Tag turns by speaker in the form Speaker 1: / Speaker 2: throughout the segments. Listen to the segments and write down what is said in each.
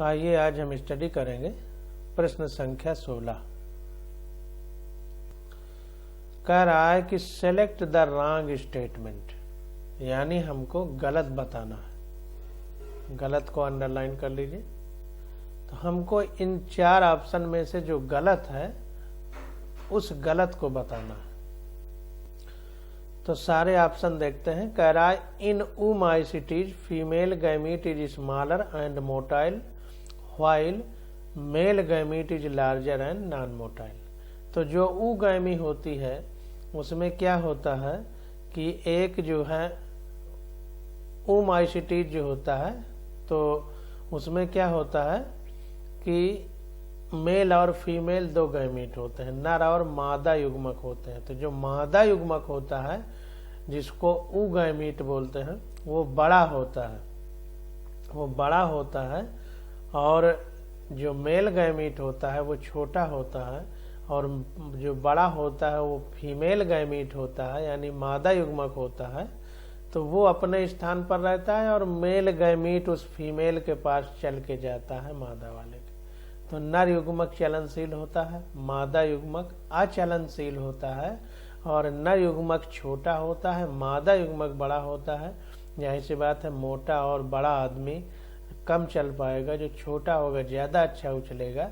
Speaker 1: आइए आज हम स्टडी करेंगे प्रश्न संख्या 16। कह रहा है कि सेलेक्ट द रॉन्ग स्टेटमेंट, यानी हमको गलत बताना है। गलत को अंडरलाइन कर लीजिए। तो हमको इन 4 ऑप्शन में से जो गलत है उस गलत को बताना है। तो सारे ऑप्शन देखते हैं। कह रहा है इन oocytes female gamete is smaller and motile while male gamete is larger and non motile. तो जो oogyme होती है उसमें क्या होता है कि एक जो है oocytes जो होता है तो उसमें क्या होता है कि मेल और फीमेल 2 गैमीट होते हैं, नर और मादा युग्मक होते हैं। तो जो मादा युग्मक होता है जिसको oogyte बोलते हैं वो बड़ा होता है, और जो मेल गैमीट होता है वो छोटा होता है, और जो बड़ा होता है वो फीमेल गैमीट होता है यानी मादा युग्मक होता है। तो वो अपने स्थान पर रहता है और मेल गैमीट उस फीमेल के पास चल के जाता है मादा वाले के। तो नर युग्मक चलनशील होता है, मादा युग्मक अचलनशील होता है, और नर युग्मक छोटा होता है, मादा युग्मक बड़ा होता है। यही सी बात है, मोटा और बड़ा आदमी कम चल पाएगा, जो छोटा होगा ज्यादा अच्छा उछलेगा।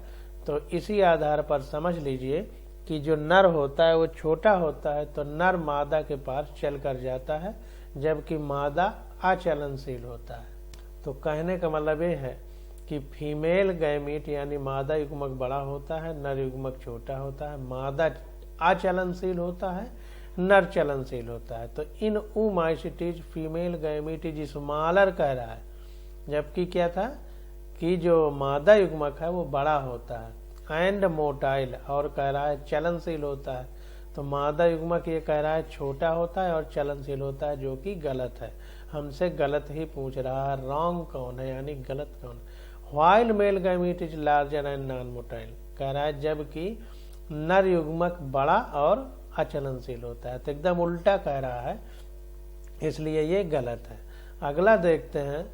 Speaker 1: तो इसी आधार पर समझ लीजिए कि जो नर होता है वो छोटा होता है, तो नर मादा के पास चल कर जाता है, जबकि मादा अचलनशील होता है। तो कहने का मतलब ये है कि फीमेल गैमीट यानी मादा युग्मक बड़ा होता है, नर युग्मक छोटा होता है, मादा अचलनशील होता है, नर चलनशील होता है। तो इन oocytes female gamete is smaller कह रहा है, जबकि क्या था कि जो मादा युग्मक है वो बड़ा होता है, एंड मोटाइल और कह रहा है चलनशील होता है। तो मादा युग्मक ये कह रहा है छोटा होता है और चलनशील होता है, जो कि गलत है। हमसे गलत ही पूछ रहा है, रॉन्ग कौन है यानी गलत कौन है। While male gamete is larger and non motile कह रहा है जबकि नर युग्मक बड़ा और अचलनशील होता है। तो एकदम उल्टा कह रहा है, इसलिए ये गलत है। अगला देखते हैं।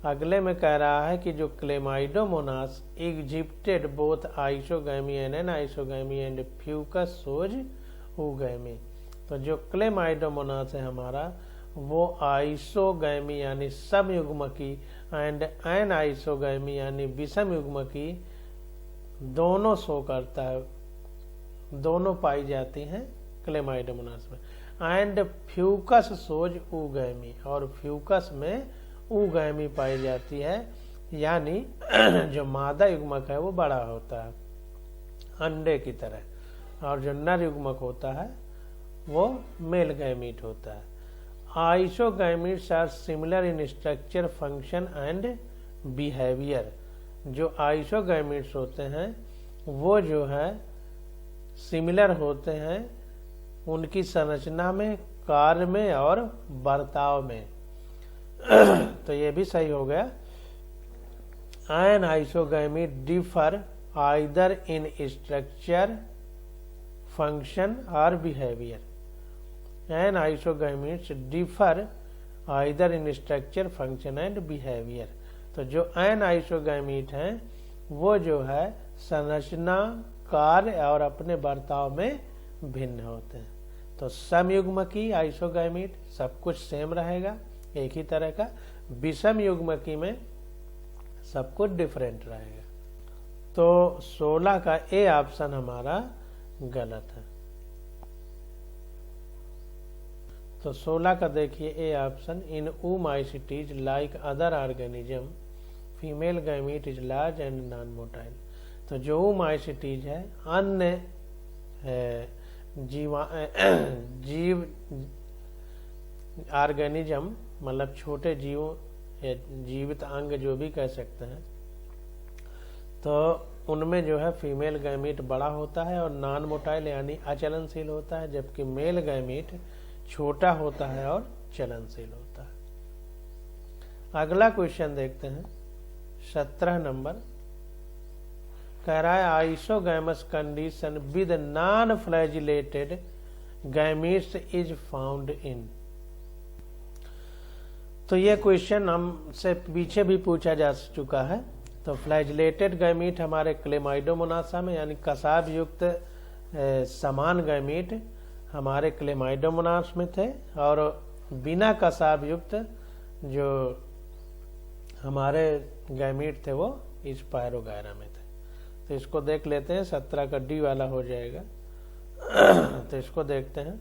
Speaker 1: अगले में कह रहा है कि जो Chlamydomonas exhibited both isogamy and anisogamy and Fucus shows oogyme। तो जो क्लेमाइडोमोनास है हमारा वो आइसोगैमी यानी समयुग्मकी एंड एनाइसोगैमी यानी विषम युग्मकी दोनों शो करता है, दोनों पाई जाती हैं क्लेमाइडोमोनास में। एंड फ्यूकस शोज oogyme, और फ्यूकस में oogyme पाई जाती है, यानी जो मादा युग्मक है वो बड़ा होता है अंडे की तरह, और जो नर युग्मक होता है वो मेल गैमीट होता है। Isogametes are similar in structure, function and behaviour. जो आइसोगैमीट्स होते हैं वो जो है सिमिलर होते हैं उनकी संरचना में, कार्य में और बर्ताव में। तो ये भी सही हो गया। Anisogamete differ either in structure, function और behaviour. Anisogametes differ either in structure, function and behaviour. तो जो एन आइसोगैमीट हैं वो जो है संरचना, कार्य और अपने बर्ताव में भिन्न होते हैं। तो समयुग्मकी आइसोगैमीट सब कुछ सेम रहेगा, एक ही तरह का। विषम युग्मकी में सब कुछ डिफरेंट रहेगा। तो 16 का ए ऑप्शन हमारा गलत है। तो 16 का देखिए A option. In oocytes like other organism female gamete is large and non motile. तो जो oocytes है अन्य जीव ऑर्गेनिज्म मतलब छोटे जीवों या जीवित अंग जो भी कह सकते हैं, तो उनमें जो है फीमेल गैमीट बड़ा होता है और नॉन मोटाइल यानी अचलनशील होता है, जबकि मेल गैमीट छोटा होता है और चलनशील होता है। अगला क्वेश्चन देखते हैं 17 नंबर। कह रहा है isogamous condition with non flagellated gametes is found in. तो ये क्वेश्चन हमसे पीछे भी पूछा जा चुका है, तो फ्लैजिलेटेड गैमीट हमारे क्लेमाइडोमोनासा में यानी कसाब युक्त समान गैमीट हमारे क्लेमाइडोमोनास में थे, और बिना कसाब युक्त जो हमारे गैमीट थे वो स्पायरोगायरा में थे। तो इसको देख लेते हैं, 17 का डी वाला हो जाएगा। तो इसको देखते हैं।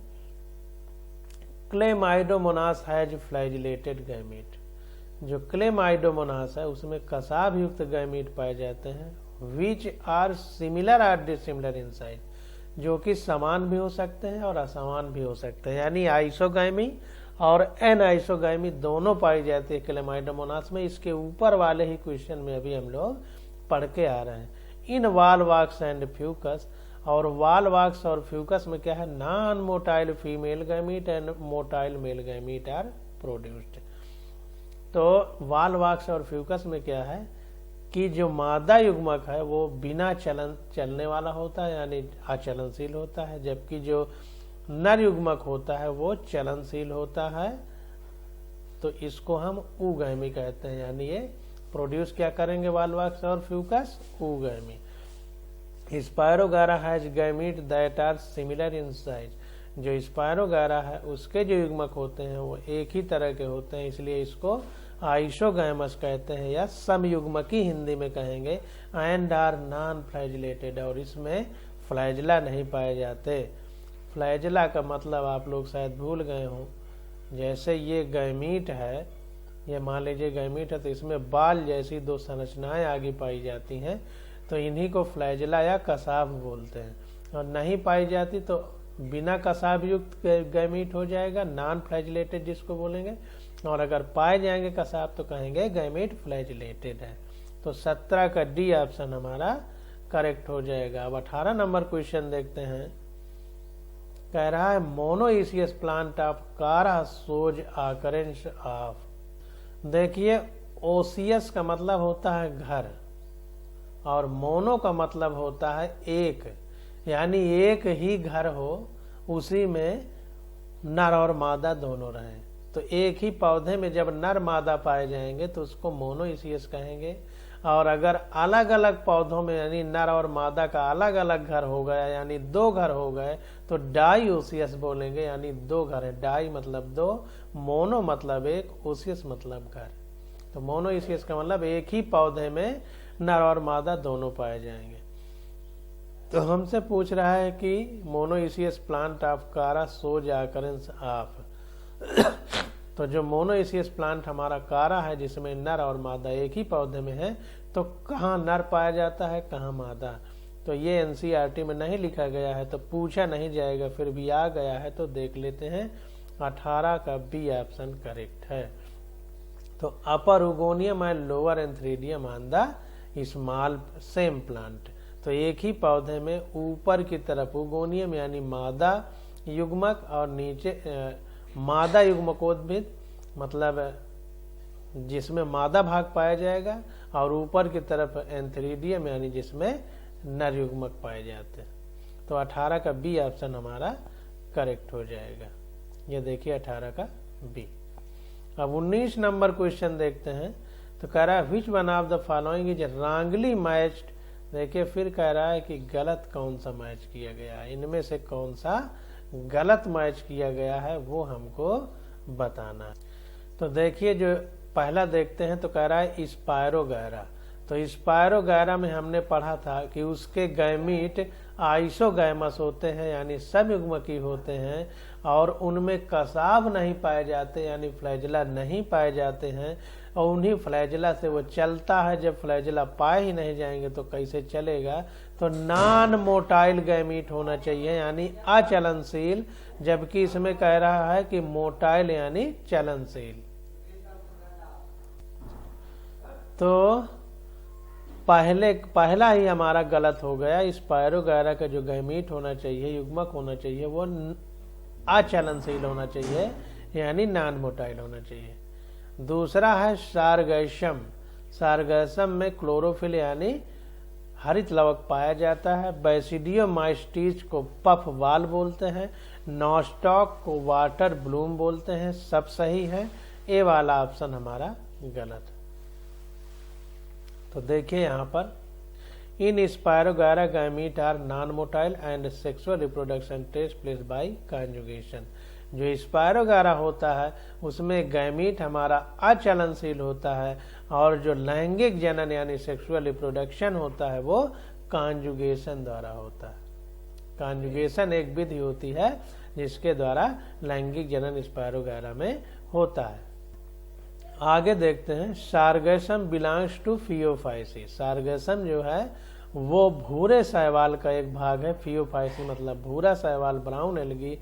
Speaker 1: Chlamydomonas has flagellated gamete. जो क्लेमाइडोमोनास है उसमें कसाब युक्त गैमीट पाए जाते हैं, which are similar or dissimilar in size, जो कि समान भी हो सकते हैं और असमान भी हो सकते हैं, यानी आइसोगैमी और एनआइसोगैमी दोनों पाई जाती है क्लेमाइडोमोनास में। इसके ऊपर वाले ही क्वेश्चन में अभी हम लोग पढ़ के आ रहे हैं। इन वालवाक्स एंड फ्यूकस, और वालवाक्स और फ्यूकस में क्या है, non motile female gamete and motile male gamete are produced. तो वालवाक्स और फ्यूकस में क्या है कि जो मादा युग्मक है वो बिना चलने वाला होता है यानी अचलनशील होता है, जबकि जो नर युग्मक होता है वो चलनशील होता है। तो इसको हम उगैमी कहते हैं, यानी ये प्रोड्यूस क्या करेंगे वालवाक्स और Fucus, oogamy. Spirogyra has gamete that are similar in size. जो स्पायरोगायरा है उसके जो युग्मक होते हैं वो एक ही तरह के होते हैं, इसलिए इसको आइसोगैमस कहते हैं या समयुग्मकी हिंदी में कहेंगे। एंड आर नॉन फ्लैजिलेटेड, और इसमें फ्लैजिला नहीं पाए जाते। फ्लैजिला का मतलब आप लोग शायद भूल गए हों। जैसे ये गैमीट है, ये मान लीजिए गैमीट है, तो इसमें बाल जैसी दो संरचनाएं आगे पाई जाती हैं, तो इन्हीं को फ्लैजिला या कसाब बोलते हैं। और नहीं पाई जाती तो बिना कसाब युक्त गैमीट हो जाएगा, नॉन फ्लैजिलेटेड जिसको बोलेंगे। और अगर पाए जाएंगे कसाब तो कहेंगे गैमीट फ्लैजिलेटेड है। तो 17 का डी ऑप्शन हमारा करेक्ट हो जाएगा। अब 18 नंबर क्वेश्चन देखते हैं। कह रहा है मोनोइसियस प्लांट ऑफ कारा सोज ऑकरेंस ऑफ। देखिए ओसियस का मतलब होता है घर और मोनो का मतलब होता है एक, यानी एक ही घर हो उसी में नर और मादा दोनों रहें। तो एक ही पौधे में जब नर मादा पाए जाएंगे तो उसको मोनोइसियस कहेंगे। और अगर अलग अलग पौधों में यानी नर और मादा का अलग अलग घर हो गया यानी दो घर हो गए तो डाइओसियस बोलेंगे, यानी दो घर है। डाई मतलब दो, मोनो मतलब एक, ओसियस मतलब घर। तो मोनोइसियस का मतलब एक ही पौधे में नर और मादा दोनों पाए जाएंगे। तो हमसे पूछ रहा है कि मोनोइसियस प्लांट ऑफ कारा सोज ऑकरेंस ऑफ। तो जो मोनोइसियस प्लांट हमारा कारा है जिसमें नर और मादा एक ही पौधे में है, तो कहाँ नर पाया जाता है कहाँ मादा। तो ये एनसीईआरटी में नहीं लिखा गया है तो पूछा नहीं जाएगा, फिर भी आ गया है तो देख लेते हैं। 18 का बी ऑप्शन करेक्ट है। तो upper oogonium and lower antheridium on the small same plant. तो एक ही पौधे में ऊपर की तरफ उगोनियम यानी मादा युग्मक और नीचे मादा युग्मकोद्भिद मतलब जिसमें मादा भाग पाया जाएगा, और ऊपर की तरफ एंथ्रीडियम यानी जिसमें नर युग्मक पाए जाते हैं। तो 18 का बी ऑप्शन हमारा करेक्ट हो जाएगा। ये देखिए 18 का बी। अब 19 नंबर क्वेश्चन देखते हैं। तो कह रहा है which one of the following is wrongly matched. देखिए फिर कह रहा है कि गलत कौन सा मैच किया गया है, इनमें से कौन सा गलत मैच किया गया है वो हमको बताना है। तो देखिए जो पहला देखते हैं तो कह रहा है स्पायरोगायरा। तो स्पायरोगायरा में हमने पढ़ा था कि उसके गैमीट आइसोगैमस होते हैं यानी समयुग्मकी होते हैं, और उनमें कसाब नहीं पाए जाते यानी फ्लैजिला नहीं पाए जाते हैं, और उन्हीं फ्लैजिला से वो चलता है। जब फ्लैजिला पाए ही नहीं जाएंगे तो कैसे चलेगा। तो नॉन मोटाइल गैमीट होना चाहिए यानी अचलनशील, जबकि इसमें कह रहा है कि मोटाइल यानी चलनशील। तो पहला ही हमारा गलत हो गया। स्पायरोगायरा का जो गैमीट होना चाहिए युग्मक होना चाहिए वो अचलनशील होना चाहिए यानी नॉन मोटाइल होना चाहिए। दूसरा है सारगैसम। सारगैसम में क्लोरोफिल यानी हरित लवक पाया जाता है। बैसिडियोमाइस्टीज को पफ वाल बोलते हैं। नॉस्टॉक को वाटर ब्लूम बोलते हैं। सब सही है, ए वाला ऑप्शन हमारा गलत। तो देखिए यहाँ पर in Spirogyra gamete are non motile and sexual reproduction takes place by conjugation. जो स्पायरोगायरा होता है उसमें गैमीट हमारा अचलनशील होता है और जो लैंगिक जनन यानी सेक्सुअल रिप्रोडक्शन होता है वो कॉन्जुगेशन द्वारा होता है। कॉन्जुगेशन एक विधि होती है जिसके द्वारा लैंगिक जनन स्पायरोगायरा में होता है। आगे देखते हैं Sargassum belongs to Phaeophyceae. Sargassum जो है वो भूरे शैवाल का एक भाग है। फियोफाइसी मतलब भूरा शैवाल, brown algae,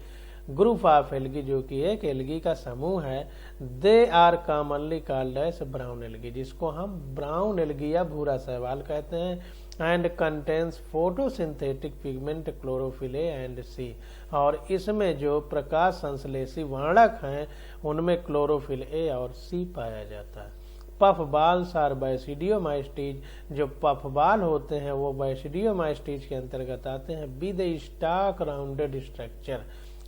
Speaker 1: group of algae जो कि एक एल्गी का समूह है। They are commonly called as brown algae, जिसको हम ब्राउन एल्गी या भूरा शैवाल कहते हैं। And contains photosynthetic pigment chlorophyll A and C, और इसमें जो प्रकाश संश्लेषी वर्णक हैं उनमें क्लोरोफिल ए और सी पाया जाता है। पफ बाल्स आर बैसिडियोमाइस्टीज, जो पफ बाल होते हैं वो बैसिडियोमाइस्टीज के अंतर्गत आते हैं। विद स्टाक राउंडेड स्ट्रक्चर,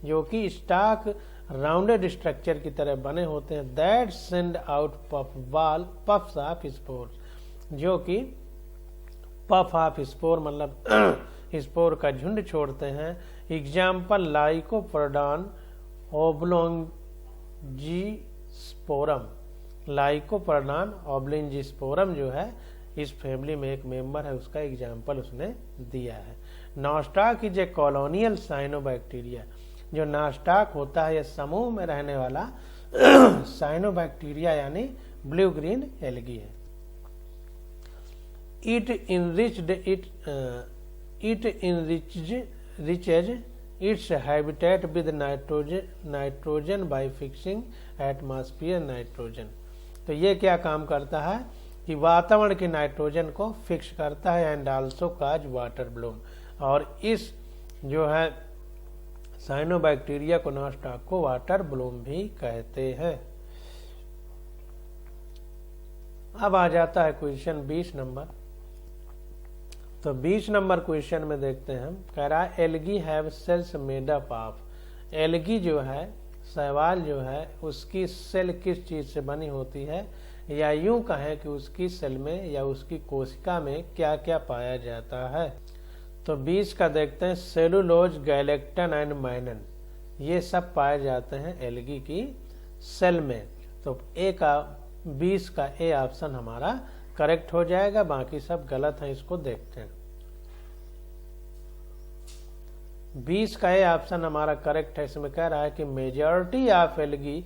Speaker 1: जो कि स्टाक राउंडेड स्ट्रक्चर की तरह बने होते हैं। That send out puffs of spores, जो कि पफ ऑफ स्पोर मतलब स्पोर का झुंड छोड़ते हैं। एग्जाम्पल लाइकोपर्डान ओब्लोंजिस्पोरम। लाइकोपर्डान ओब्लोंजिस्पोरम जो है इस फैमिली में एक मेंबर है, उसका एग्जाम्पल उसने दिया है। नॉस्टाक इज ए कॉलोनियल साइनोबैक्टीरिया। जो नॉस्टाक होता है यह समूह में रहने वाला साइनोबैक्टीरिया यानी ब्लू ग्रीन एल्गी है। It enriches its habitat with nitrogen by fixing atmosphere nitrogen। तो ये क्या काम करता है कि वातावरण की नाइट्रोजन को फिक्स करता है। And also cause water Bloom, और इस जो है साइनोबैक्टीरिया को नॉस्टाक को वाटर ब्लूम भी कहते हैं। अब आ जाता है क्वेश्चन 20 नंबर। तो 20 नंबर क्वेश्चन में देखते हैं, कह रहा है algae have cells made up of. Algae जो है शैवाल जो है उसकी सेल किस चीज से बनी होती है, या यूं कहें कि उसकी सेल में या उसकी कोशिका में क्या क्या पाया जाता है। तो 20 का देखते हैं, सेलुलोज, गैलेक्टन एंड माइनन, ये सब पाए जाते हैं एल्गी की सेल में। तो 20 का ए ऑप्शन हमारा करेक्ट हो जाएगा, बाकी सब गलत है। इसको देखते हैं। 20 का ए ऑप्शन हमारा करेक्ट है। इसमें कह रहा है कि मेजॉरिटी ऑफ एल्गी,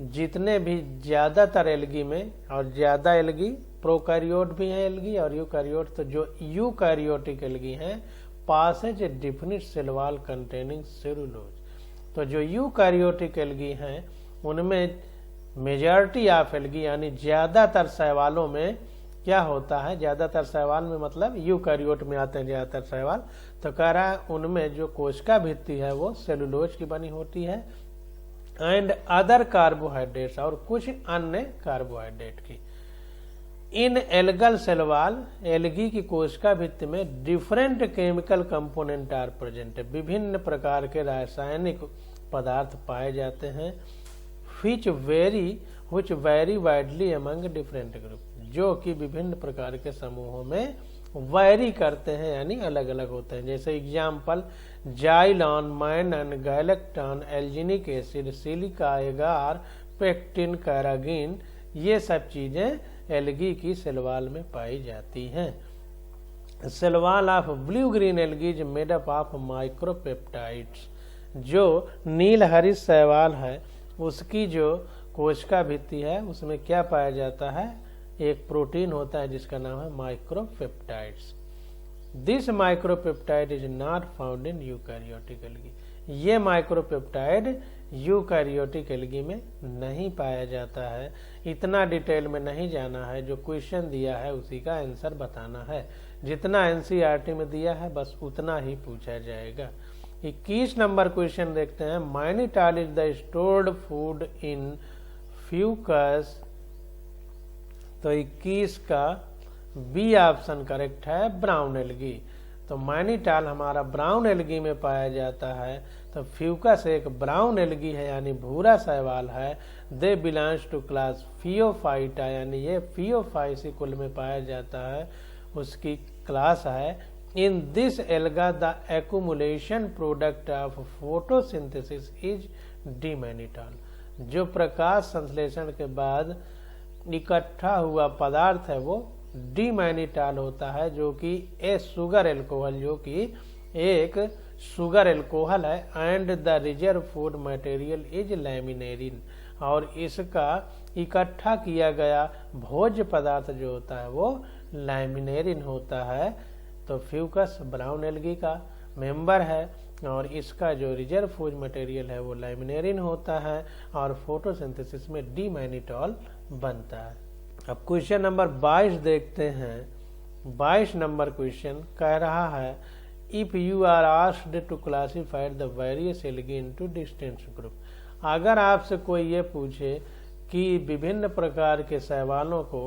Speaker 1: जितने भी ज्यादातर एल्गी में, और ज्यादा एल्गी प्रोकैरियोट भी है एल्गी और यूकैरियोट, तो जो यूकैरियोटिक एल्गी हैं possess a definite cell wall containing cellulose. तो जो यूकैरियोटिक एल्गी हैं उनमें मेजॉरिटी ऑफ एल्गी यानी ज्यादातर शैवालों में क्या होता है, ज्यादातर शैवाल में मतलब यूकैरियोट में आते हैं ज्यादातर शैवाल। तो कह रहा है उनमें जो कोशिका भित्ति है वो सेलुलोज की बनी होती है। एंड अदर कार्बोहाइड्रेट्स, और कुछ अन्य कार्बोहाइड्रेट की। इन एल्गल सेलवाल, एल्गी की कोशिका भित्ति में different chemical component are present, विभिन्न प्रकार के रासायनिक पदार्थ पाए जाते हैं। which vary widely among different group, जो कि विभिन्न प्रकार के समूहों में वैरी करते हैं यानी अलग अलग होते हैं। जैसे एग्जाम्पल जाइलॉन, माइनन, गैलेक्टन, एल्जिनिक एसिड, सिलिका एगार, पेक्टिन, कैरागिन, ये सब चीजें एल्गी की सेलवाल में पाई जाती हैं। Cell wall of blue green algae is made up of micropeptides. जो नील हरित शैवाल है उसकी जो कोशिका भित्ति है उसमें क्या पाया जाता है, एक प्रोटीन होता है जिसका नाम है micropeptides. This micropeptide is not found in eukaryotic algae. ये माइक्रोपेप्टाइड यूकैरियोटिक एल्गी में नहीं पाया जाता है। इतना डिटेल में नहीं जाना है, जो क्वेश्चन दिया है उसी का आंसर बताना है। जितना एनसीईआरटी में दिया है बस उतना ही पूछा जाएगा। 21 नंबर क्वेश्चन देखते हैं। Mannitol is the stored food in Fucus. तो 21 का बी ऑप्शन करेक्ट है, ब्राउन एल्गी। तो तो मैनीटाल हमारा ब्राउन एल्गी में पाया जाता है। तो फ्यूकस एक ब्राउन एल्गी है यानी भूरा शैवाल है। दे बिलोंग्स टू क्लास फियोफाइटा यानी ये फियोफाइसी कुल में पाया जाता है, उसकी क्लास है। In this alga the accumulation product of photosynthesis is D mannitol. जो प्रकाश संश्लेषण के बाद इकट्ठा हुआ पदार्थ है वो डीमैनीटाल होता है, जो कि ए शुगर एल्कोहल, जो कि एक शुगर एल्कोहल है। And the reserve food material is लैमिनेरिन, और इसका इकट्ठा किया गया भोज्य पदार्थ जो होता है वो लैमिनेरिन होता है। तो फ्यूकस ब्राउन एल्गी का मेंबर है और इसका जो रिजर्व फूड मटेरियल है वो लैमिनेरिन होता है और फोटोसिंथेसिस में डीमैनीटाल बनता है। अब क्वेश्चन नंबर 22 देखते हैं। 22 नंबर क्वेश्चन कह रहा है if you are asked to classify the various algae into distinct group. अगर आपसे कोई ये पूछे कि विभिन्न प्रकार के शैवालों को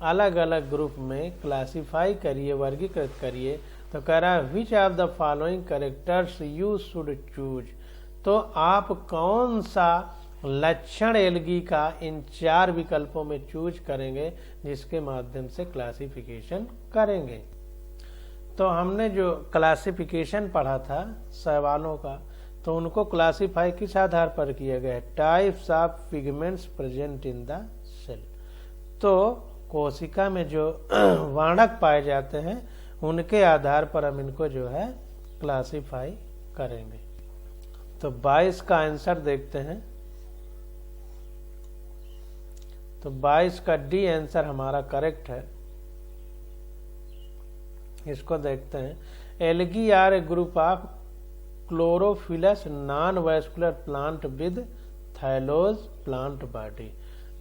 Speaker 1: अलग अलग ग्रुप में क्लासिफाई करिए, वर्गीकृत करिए, तो कह रहा है which of the following characters you should choose. तो आप कौन सा लक्षण एल्गी का इन 4 विकल्पों में चूज करेंगे जिसके माध्यम से क्लासिफिकेशन करेंगे। तो हमने जो क्लासिफिकेशन पढ़ा था शैवालों का, तो उनको क्लासिफाई किस आधार पर किया गया है? Types of pigments present in the cell. तो कोशिका में जो वर्णक पाए जाते हैं उनके आधार पर हम इनको जो है क्लासिफाई करेंगे। तो 22 का आंसर देखते हैं। तो 22 का डी आंसर हमारा करेक्ट है। इसको देखते हैं। Algae are a group of chlorophyllous non vascular plant with thalloid plant body.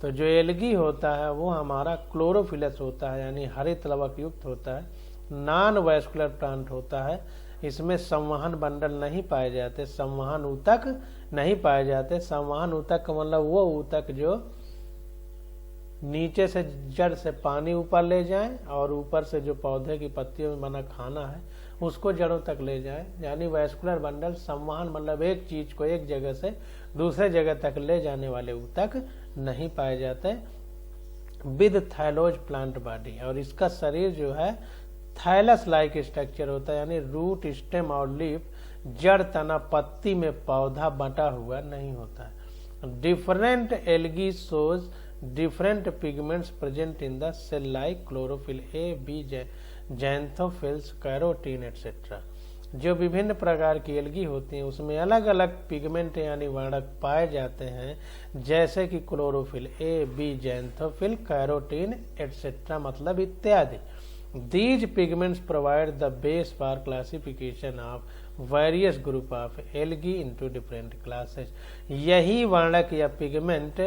Speaker 1: तो जो एल्गी होता है वो हमारा क्लोरोफिलस होता है यानी हरित लवक युक्त होता है, नॉन वैस्कुलर प्लांट होता है। इसमें संवहन बंडल नहीं पाए जाते, संवहन ऊतक नहीं पाए जाते। संवहन ऊतक का मतलब वो ऊतक जो नीचे से जड़ से पानी ऊपर ले जाए और ऊपर से जो पौधे की पत्तियों में बना खाना है उसको जड़ों तक ले जाए। यानी वैस्कुलर बंडल संवहन मतलब एक चीज को एक जगह से दूसरे जगह तक ले जाने वाले ऊतक नहीं पाए जाते विद थाइलोज प्लांट बॉडी। और इसका शरीर जो है थाइलस लाइक स्ट्रक्चर होता है यानी रूट, स्टेम और लीफ, जड़, तना, पत्ती में पौधा बंटा हुआ नहीं होता है। Different algae shows different pigments present in the cell like chlorophyll a, b, xanthophylls, carotene etcetera. जो विभिन्न प्रकार की एल्गी होती हैं उसमें अलग अलग पिगमेंट यानी वर्णक पाए जाते हैं, जैसे कि chlorophyll a, b, xanthophyll, carotene etcetera मतलब इत्यादि। These pigments provide the base for classification of various group of algae into different classes। यही वर्णक या पिगमेंट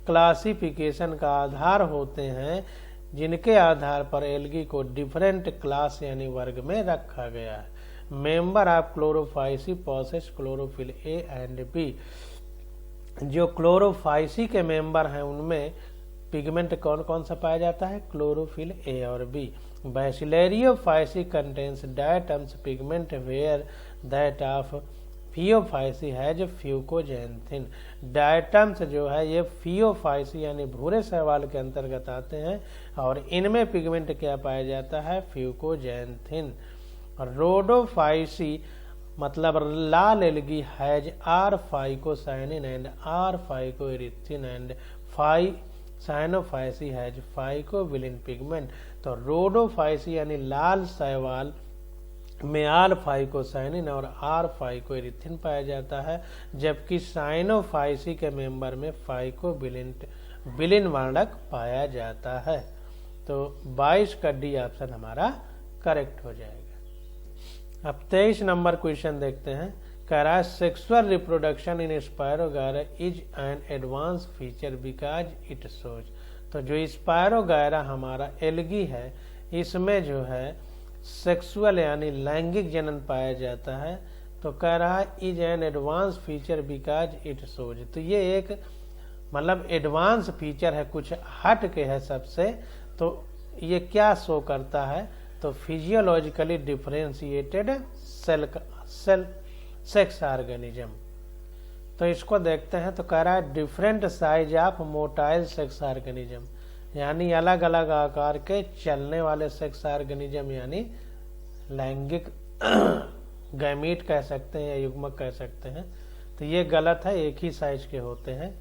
Speaker 1: क्लासिफिकेशन का आधार होते हैं जिनके आधार पर एल्गी को डिफरेंट क्लास यानी वर्ग में रखा गया है। Member of Chlorophyceae possess chlorophyll A and b. जो क्लोरोफाइसी के मेंबर हैं उनमें पिगमेंट कौन कौन सा पाया जाता है? क्लोरोफिल ए और B. Bacillariophyceae contains diatoms pigment were that of Phaeophyceae has fucoxanthin. Diatoms जो है ये फियोफाइसी यानी भूरे शैवाल के अंतर्गत आते हैं और इनमें पिगमेंट क्या पाया जाता है? फ्यूकोजैंथिन। रोडोफाइसी मतलब लाल algae has R phycocyanin and R phycoerythrin and Cyanophyceae has phycobilin pigment. तो रोडोफाइसी यानी लाल शैवाल में आर फाइकोसाइनिन और आर फाइकोएरिथ्रिन पाया जाता है, जबकि साइनोफाइसी के मेंबर में फाइकोबिलिन वर्णक पाया जाता है। तो 22 का डी ऑप्शन हमारा करेक्ट हो जाएगा। अब 23 नंबर क्वेश्चन देखते हैं। कह रहा है sexual reproduction in spirogyra is an advance feature because it shows. तो जो स्पायरोगायरा हमारा एल्गी है इसमें जो है सेक्सुअल यानी लैंगिक जनन पाया जाता है। तो कह रहा है is an advance feature because it shows. तो ये एक मतलब एडवांस फीचर है, कुछ हट के है सबसे। तो ये क्या शो करता है? तो तो physiologically differentiated cell sex organism. तो इसको देखते हैं, तो कह रहा है different size of motile sex organism, यानी अलग अलग आकार के चलने वाले सेक्स ऑर्गेनिज्म, यानी लैंगिक गैमीट कह सकते हैं या युग्मक कह सकते हैं। तो ये गलत है, एक ही साइज के होते हैं।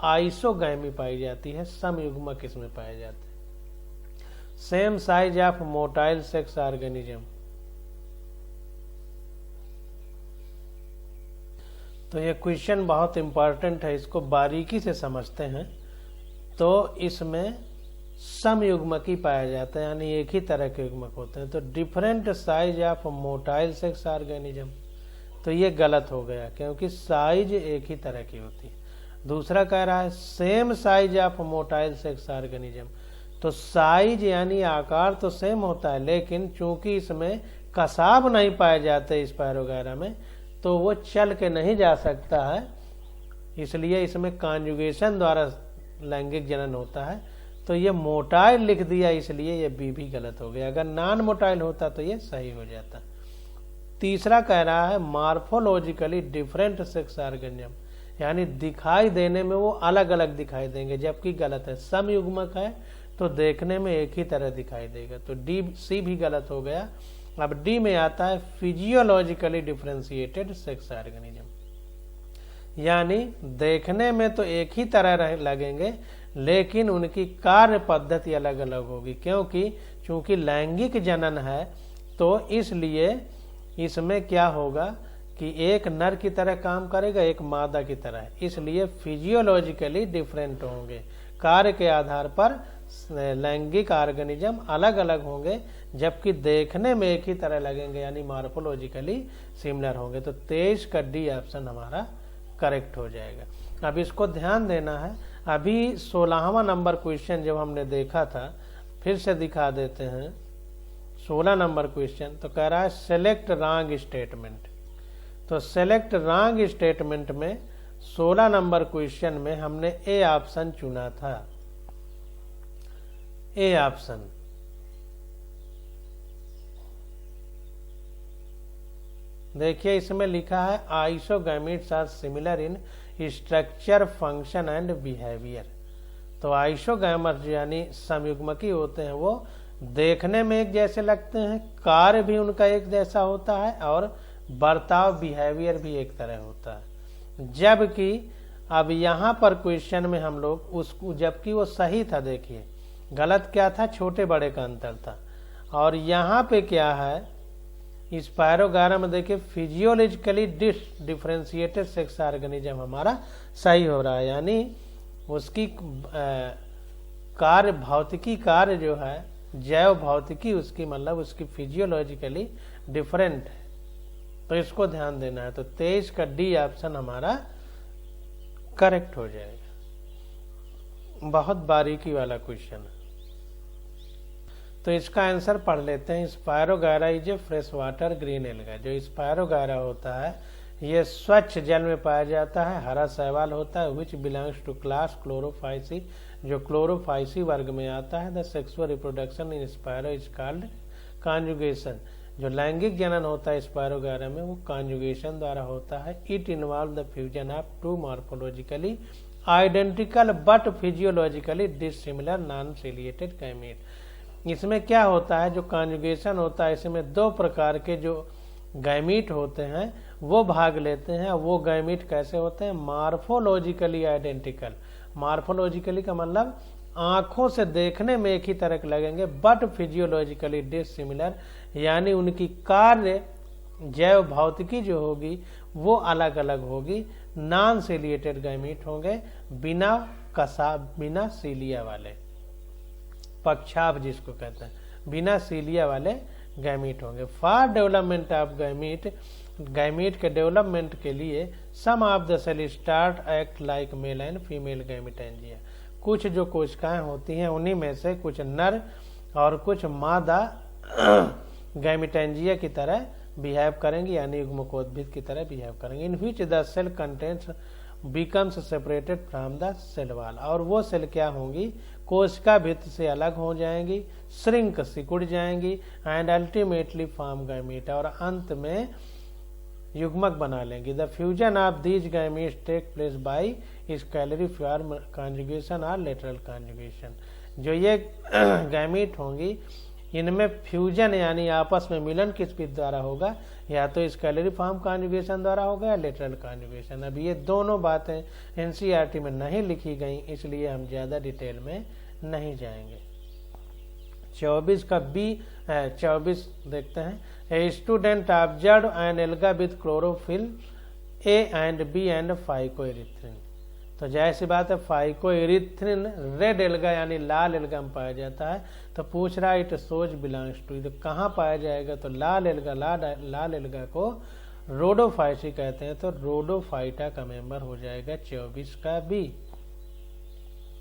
Speaker 1: आइसोगैमी पाई जाती है, सम युग्मक इसमें पाए जाते हैं। Same size of motile sex organism, तो ये क्वेश्चन बहुत इंपॉर्टेंट है, इसको बारीकी से समझते हैं। तो इसमें सम युग्मक ही पाया जाता है, यानी एक ही तरह के युग्मक होते हैं। तो different size of motile sex organism, तो ये गलत हो गया क्योंकि साइज एक ही तरह की होती है। दूसरा कह रहा है same size of motile sex organism, तो साइज यानी आकार तो सेम होता है, लेकिन चूंकि इसमें कसाब नहीं पाए जाते स्पायरो वगैरह में, तो वो चल के नहीं जा सकता है, इसलिए इसमें कॉन्जुगेशन द्वारा लैंगिक जनन होता है। तो ये मोटाइल लिख दिया, इसलिए ये बी भी गलत हो गया। अगर नॉन मोटाइल होता तो ये सही हो जाता। तीसरा कह रहा है मार्फोलॉजिकली डिफरेंट सेक्स ऑर्गेनिज्म, यानी दिखाई देने में वो अलग अलग दिखाई देंगे, जबकि गलत है। सम युग्मक है तो देखने में एक ही तरह दिखाई देगा, तो डी सी भी गलत हो गया। अब डी में आता है फिजियोलॉजिकली डिफरेंशिएटेड सेक्स ऑर्गेनिज्म, यानी देखने में तो एक ही तरह लगेंगे, लेकिन उनकी कार्य पद्धति अलग अलग होगी, क्योंकि चूंकि लैंगिक जनन है तो इसलिए इसमें क्या होगा कि एक नर की तरह काम करेगा, एक मादा की तरह, इसलिए फिजियोलॉजिकली डिफरेंट होंगे। कार्य के आधार पर लैंगिक ऑर्गेनिज्म अलग अलग होंगे, जबकि देखने में एक ही तरह लगेंगे, यानी मार्फोलॉजिकली सिमिलर होंगे। तो 23 का डी ऑप्शन हमारा करेक्ट हो जाएगा। अब इसको ध्यान देना है, अभी 16वां नंबर क्वेश्चन जब हमने देखा था, फिर से दिखा देते हैं 16 नंबर क्वेश्चन। तो कह रहा है सेलेक्ट रॉन्ग स्टेटमेंट। तो सेलेक्ट रॉन्ग स्टेटमेंट में 16 नंबर क्वेश्चन में हमने ए ऑप्शन चुना था, ए ऑप्शन। देखिए इसमें लिखा है isogametes are similar in structure, function and behaviour. तो आइसोगैमर्स यानी समयुग्मकी होते हैं, वो देखने में एक जैसे लगते हैं, कार्य भी उनका एक जैसा होता है और बर्ताव बिहेवियर भी एक तरह होता है। जबकि अब यहाँ पर क्वेश्चन में हम लोग उसको, जबकि वो सही था, देखिए गलत क्या था, छोटे बड़े का अंतर था। और यहाँ पे क्या है, इस पैराग्राफ में देखिए फिजियोलॉजिकली डिफरेंशिएटेड सेक्स ऑर्गेनिज्म हमारा सही हो रहा है, यानी उसकी कार्य भौतिकी कार्य जो है, जैव भौतिकी उसकी, मतलब उसकी फिजियोलॉजिकली डिफरेंट है। तो इसको ध्यान देना है। तो 23 का डी ऑप्शन हमारा करेक्ट हो जाएगा। बहुत बारीकी वाला क्वेश्चन है, तो इसका आंसर पढ़ लेते हैं। Spirogyra is a fresh water green alga. जो स्पायरोगायरा होता है ये स्वच्छ जल में पाया जाता है, हरा शैवाल होता है, which belongs to class Chlorophyceae, जो क्लोरोफाइसी वर्ग में आता है। The sexual reproduction in spiro is called conjugation. जो लैंगिक जनन होता है स्पायरोगायरा में, वो कॉन्जुगेशन द्वारा होता है। It involve the fusion of two morphologically identical but physiologically dissimilar non ciliated gamete. इसमें क्या होता है, जो कॉन्जुगेशन होता है, इसमें दो प्रकार के जो गैमीट होते हैं वो भाग लेते हैं। वो गैमीट कैसे होते हैं, मॉर्फोलॉजिकली आइडेंटिकल। मॉर्फोलॉजिकली का मतलब आंखों से देखने में एक ही तरह के लगेंगे, बट फिजियोलॉजिकली डिसिमिलर, यानी उनकी कार्य जैव भौतिकी जो होगी वो अलग अलग होगी। नॉन सिलिएटेड गैमीट होंगे, बिना कसाब, बिना सीलिया वाले, पक्षाभ जिसको कहते हैं, बिना सीलिया वाले गैमीट होंगे। For development of gamete, gamete के डेवलपमेंट के लिए some of the cell start act like male and female gametangia. कुछ जो कोशिकाएं होती हैं उन्हीं में से कुछ नर और कुछ मादा गैमीटेंजिया की तरह बिहेव करेंगी, यानी युग्मकोद्भिद की तरह बिहेव करेंगे। In which the cell contents becomes separated from the cell wall. और वो सेल क्या होंगी, कोशिका भित्ति से अलग हो जाएंगी, श्रिंक सिकुड़ जाएंगी एंड अल्टीमेटली फॉर्म गैमीट, और अंत में युग्मक बना लेंगी। The fusion of these gametes take place by scalariform conjugation और लेटरल कॉन्जुगेशन। जो ये गैमीट होंगी इनमें फ्यूजन यानी आपस में मिलन किस विधि द्वारा होगा, या तो स्कैलरिफॉर्म कॉन्जुगेशन द्वारा होगा या लेटरल कॉन्जुगेशन। अब ये दोनों बातें एनसीईआरटी में नहीं लिखी गई, इसलिए हम ज्यादा डिटेल में नहीं जाएंगे। 24 का बी 24 देखते हैं। A student observe an alga with chlorophyll A and B and phycoerythrin. तो जैसी बात है, फाइकोएरिथ्रिन रेड एल्गा यानी लाल एल्गा में पाया जाता है। तो पूछ रहा है इट सोज बिलोंग्स टू, तो कहाँ पाया जाएगा, तो लाल एल्गा को रोडोफाइसी कहते हैं, तो रोडोफाइटा का मेंबर हो जाएगा 24 का बी।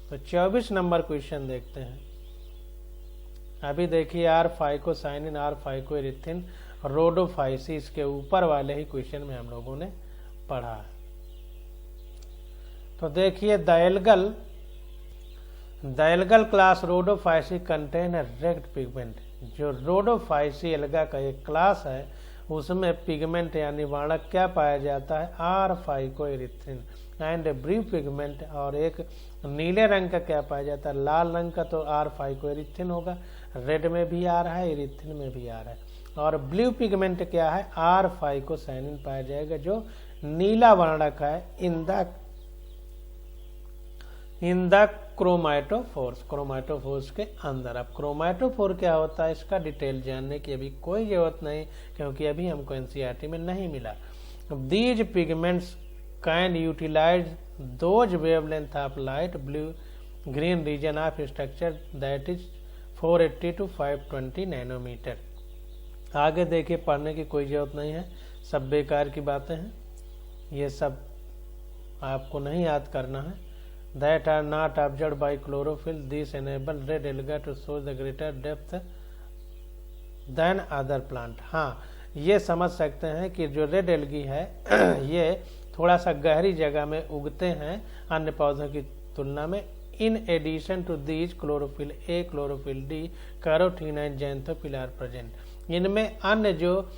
Speaker 1: तो 24 नंबर क्वेश्चन देखते हैं। अभी देखिए are phycocyanin, are phycoerythrin, Rhodophyceae, इसके ऊपर वाले ही क्वेश्चन में हम लोगों ने पढ़ा है। तो देखिए the algal class Rhodophyceae contain red pigment. जो रोडोफाइसी एल्गा का एक क्लास है उसमें पिगमेंट यानी वर्णक क्या पाया जाता है, are phycoerythrin and blue pigment, और एक नीले रंग का क्या पाया जाता है, लाल रंग का, तो आर फाइकोएरिथ्रिन होगा। रेड में भी आ रहा है, एरिथ्रिन में भी आ रहा है। और ब्लू पिगमेंट क्या है, आर फाइकोसाइनिन पाया जाएगा जो नीला वर्णक है इन द क्रोमाटोफोर्स के अंदर। अब क्रोमाटोफोर क्या होता है इसका डिटेल जानने की अभी कोई जरूरत नहीं, क्योंकि अभी हमको एनसीईआरटी में नहीं मिला। These pigments can utilise those wavelength of light blue green region of structure that is 480 to 520 nanometre. आगे देखिए, पढ़ने की कोई जरूरत नहीं है, सब बेकार की बातें हैं, ये सब आपको नहीं याद करना है। That are not observed by chlorophyll, this enable red alga to show the greater depth than other plant। हाँ, ये समझ सकते हैं कि जो रेड एल्गी है ये थोड़ा सा गहरी जगह में उगते हैं अन्य पौधों की तुलना में। In addition to these chlorophyll a, chlorophyll d, carotene and xanthophyll are present. इनमें अन्य जो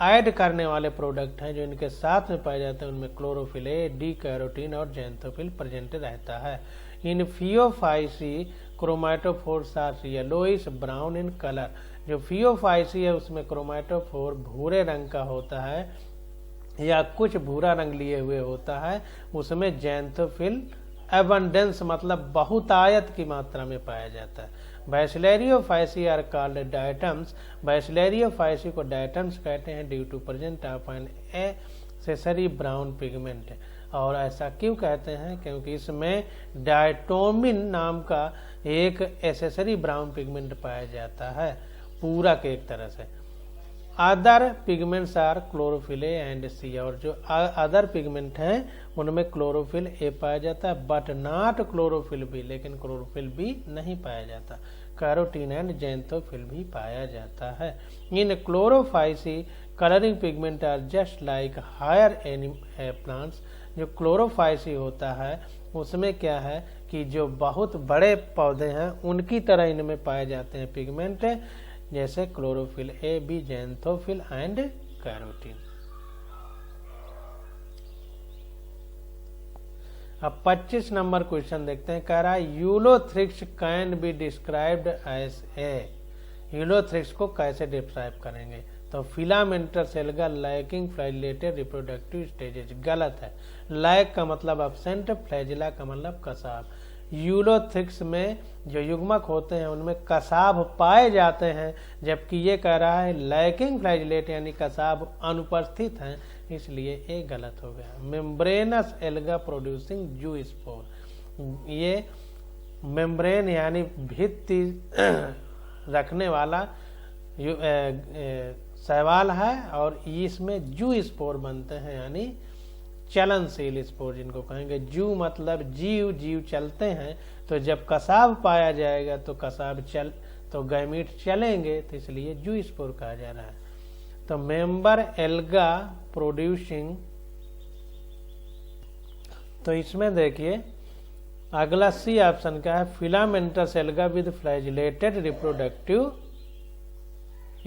Speaker 1: ऐड करने वाले प्रोडक्ट हैं जो इनके साथ में पाए जाते हैं उनमें क्लोरोफिल ए, डी, कैरोटीन और जैंथोफिल प्रेजेंट रहता है। In Phaeophyceae chromatophores are yellowish brown in colour. जो फियोफाइसी है उसमें क्रोमैटोफोर भूरे रंग का होता है या कुछ भूरा रंग लिए हुए होता है। उसमें जैंथोफिल एबंडेंस मतलब बहुतायत की मात्रा में पाया जाता है। Bacillariophyceae are called diatoms. Bacillariophyceae को डायटम्स कहते हैं due to present of an accessory brown pigment. और ऐसा क्यों कहते हैं, क्योंकि इसमें डायटोमिन नाम का एक एसेसरी ब्राउन पिगमेंट पाया जाता है, पूरक एक तरह से। Other pigments are chlorophyll A and C. और जो अदर पिगमेंट हैं उनमें क्लोरोफिल ए पाया जाता है बट नॉट क्लोरोफिल बी, लेकिन क्लोरोफिल बी नहीं पाया जाता। कैरोटीन एंड जैंथोफिल भी पाया जाता है। In Chlorophyceae colouring pigment are just like higher plants. जो क्लोरोफाइसी होता है उसमें क्या है कि जो बहुत बड़े पौधे हैं उनकी तरह इनमें पाए जाते हैं पिगमेंट, जैसे chlorophyll a, b, xanthophyll and carotene. अब 25 नंबर क्वेश्चन देखते हैं। कह रहा है Ulothrix can be described as a. Ulothrix को कैसे डिस्क्राइब करेंगे, तो filamentous alga lacking flagellated reproductive stages. गलत है, लैक का मतलब अब्सेंट, फ्लैजिला का मतलब कसाब। यूलोथ्रिक्स में जो युग्मक होते हैं उनमें कसाब पाए जाते हैं, जबकि ये कह रहा है लैकिंग फ्लैजिलेट यानी कसाब अनुपस्थित हैं, इसलिए ये गलत हो गया। मेम्ब्रेनस एल्गा प्रोड्यूसिंग जू स्पोर। ये मेम्ब्रेन यानी भित्ति रखने वाला शैवाल है और इसमें जू स्पोर बनते हैं यानी चलनशील स्पोर जिनको कहेंगे। जू मतलब जीव, जीव चलते हैं, तो जब कसाब पाया जाएगा तो कसाब तो गैमीट चलेंगे, तो इसलिए जू स्पोर कहा जा रहा है। तो मेंबर एल्गा प्रोड्यूसिंग, तो इसमें देखिए अगला सी ऑप्शन का है filamentous alga with flagellated reproductive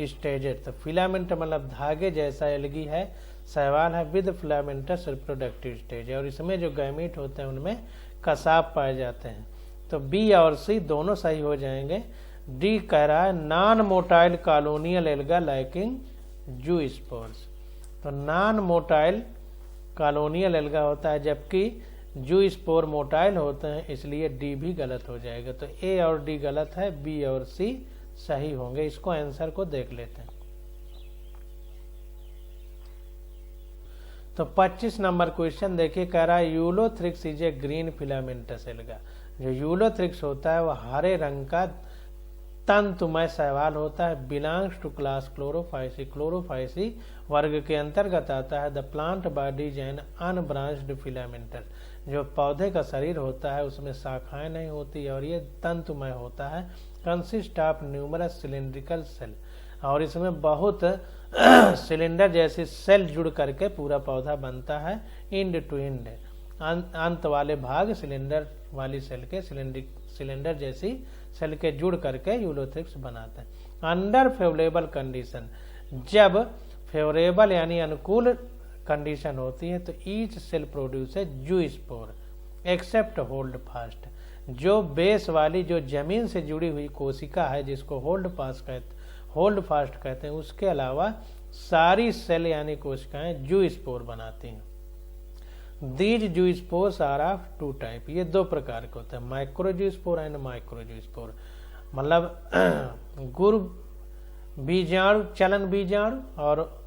Speaker 1: stages. तो फिलामेंट मतलब धागे जैसा एल्गी है, शैवाल है, विद फिलामेंटस रिप्रोडक्टिव स्टेज, और इसमें जो गैमीट होते हैं उनमें कसाब पाए जाते हैं। तो बी और सी दोनों सही हो जाएंगे। डी कह रहा है non motile colonial alga liking जू स्पोर्स। तो नॉन मोटाइल कॉलोनियल एल्गा होता है जबकि जू स्पोर मोटाइल होते हैं, इसलिए डी भी गलत हो जाएगा। तो ए और डी गलत है, बी और सी सही होंगे। इसको आंसर को देख लेते हैं। तो 25 नंबर क्वेश्चन देखिए, कह रहा है Ulothrix is a green filamentous alga. जो यूलोथ्रिक्स होता है वह हरे रंग का तंतुमय शैवाल होता है। Belongs to class Chlorophyceae. Chlorophyceae वर्ग के अंतर्गत आता है। The plant body is an unbranched filamentous. जो पौधे का शरीर होता है उसमें शाखाएं नहीं होती और ये तंतुमय होता है। Consist of numerous cylindrical cell, और इसमें बहुत सिलेंडर जैसे सेल जुड़ करके पूरा पौधा बनता है। इंड टू इंड, अंत वाले भाग सिलेंडर वाली सेल के सिलेंडर जैसी सेल के जुड़ करके यूलोथ्रिक्स बनाते हैं। अंडर फेवरेबल कंडीशन, जब फेवरेबल यानी अनुकूल कंडीशन होती है तो ईच सेल प्रोड्यूस जू स्पोर एक्सेप्ट होल्ड फास्ट। जो बेस वाली जो जमीन से जुड़ी हुई कोशिका है जिसको होल्ड फास्ट कहते हैं, उसके अलावा सारी सेल यानी कोशिकाएं जू स्पोर बनाती हैं। These zoospores are of two type. ये दो प्रकार के होते हैं, micro zoospore and micro zoospore. मतलब गुरु बीजाणु, चलन बीजाणु और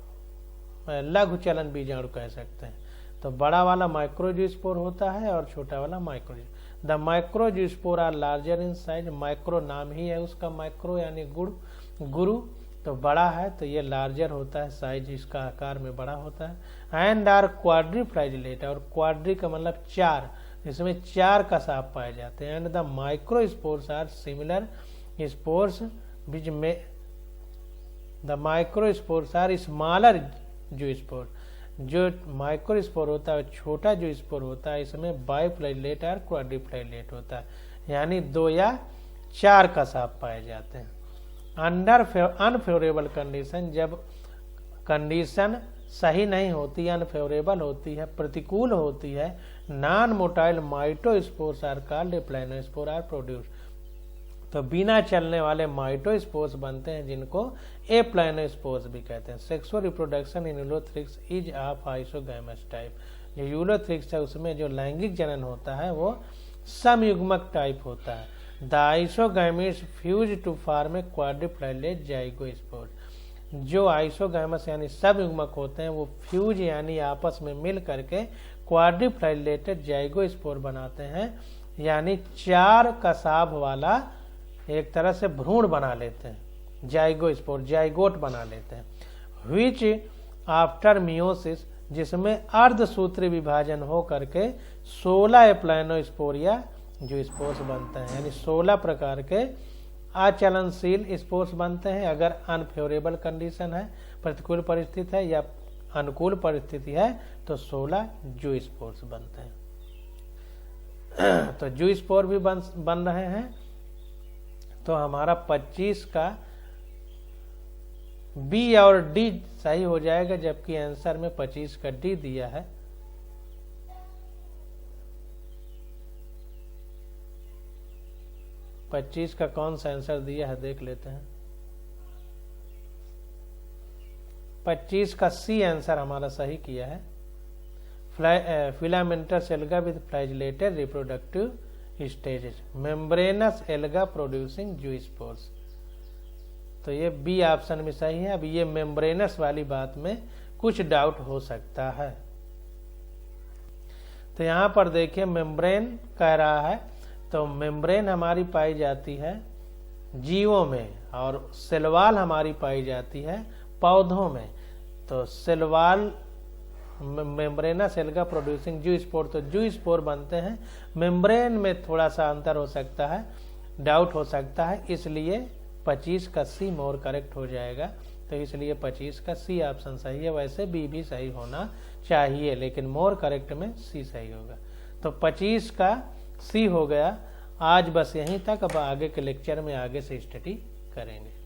Speaker 1: लघु चलन बीजाणु कह सकते हैं। तो बड़ा वाला माइक्रो जू स्पोर होता है और छोटा वाला micro zoo. The micro zoospore are larger in size. Micro नाम ही है उसका, माइक्रो यानी गुरु, तो बड़ा है तो ये लार्जर होता है, साइज इसका आकार में बड़ा होता है। एंड आर क्वाड्रीफ्लैजिलेट, और क्वाड्री का मतलब 4, इसमें 4 कसाब पाए जाते हैं। And the microspores are similar spores which में the microspores are smaller zoospore. जो माइक्रो स्पोर होता है छोटा जो स्पोर होता है, इसमें बाइफ्लैजिलेट और क्वाड्रीफ्लैजिलेट होता है, यानी 2 या 4 कसाब पाए जाते हैं। अंडर अनफेवरेबल कंडीशन, जब कंडीशन सही नहीं होती, अनफेवरेबल होती है, प्रतिकूल होती है, non motile mitospores are called planospore are produce. तो बिना चलने वाले माइटोस्पोर्स बनते हैं जिनको ए प्लानोस्पोर्स भी कहते हैं। Sexual reproduction in Ulothrix is of isogamous type. जो यूलोथ्रिक्स है उसमें जो लैंगिक जनन होता है वो समयुग्मक टाइप होता है। The isogametes fuse to form a quadriflagellate zygospore. जो आइसोगैमस यानी समयुग्मक होते हैं वो फ्यूज यानी आपस में मिल करके क्वाड्रीफ्लैजिलेटेड जाइगोस्पोर बनाते हैं, यानी 4 कसाब वाला एक तरह से भ्रूण बना लेते हैं, जाइगोस्पोर जाइगोट बना लेते हैं। व्हिच आफ्टर मियोसिस, जिसमें अर्धसूत्री विभाजन हो करके 16 एप्लानोस्पोरिया जो स्पोर्स बनते हैं, यानी 16 प्रकार के अचलनशील स्पोर्स बनते हैं। अगर अनफेवरेबल कंडीशन है, प्रतिकूल परिस्थिति है या अनुकूल परिस्थिति है तो 16 जू स्पोर्स बनते हैं। तो जू स्पोर भी बन रहे हैं। तो हमारा 25 का बी और डी सही हो जाएगा, जबकि आंसर में 25 का डी दिया है। पच्चीस का कौन सा आंसर दिया है देख लेते हैं। 25 का सी आंसर हमारा सही किया है। Filamentous alga with flagellated reproductive stages, membranes alga producing जू स्पोर्स। तो ये बी ऑप्शन में सही है। अब ये मेम्ब्रेनस वाली बात में कुछ डाउट हो सकता है। तो यहां पर देखिए मेम्ब्रेन कह रहा है, तो मेम्ब्रेन हमारी पाई जाती है जीवों में और सेलवाल हमारी पाई जाती है पौधों में। तो सेलवाल मेम्ब्रेनस एल्गा प्रोड्यूसिंग जू स्पोर, तो जू स्पोर बनते हैं। मेम्ब्रेन में थोड़ा सा अंतर हो सकता है, डाउट हो सकता है, इसलिए 25 का सी मोर करेक्ट हो जाएगा। तो इसलिए 25 का सी ऑप्शन सही है। वैसे बी भी सही होना चाहिए, लेकिन मोर करेक्ट में सी सही होगा। तो 25 का सी हो गया। आज बस यहीं तक, अब आगे के लेक्चर में आगे से स्टडी करेंगे।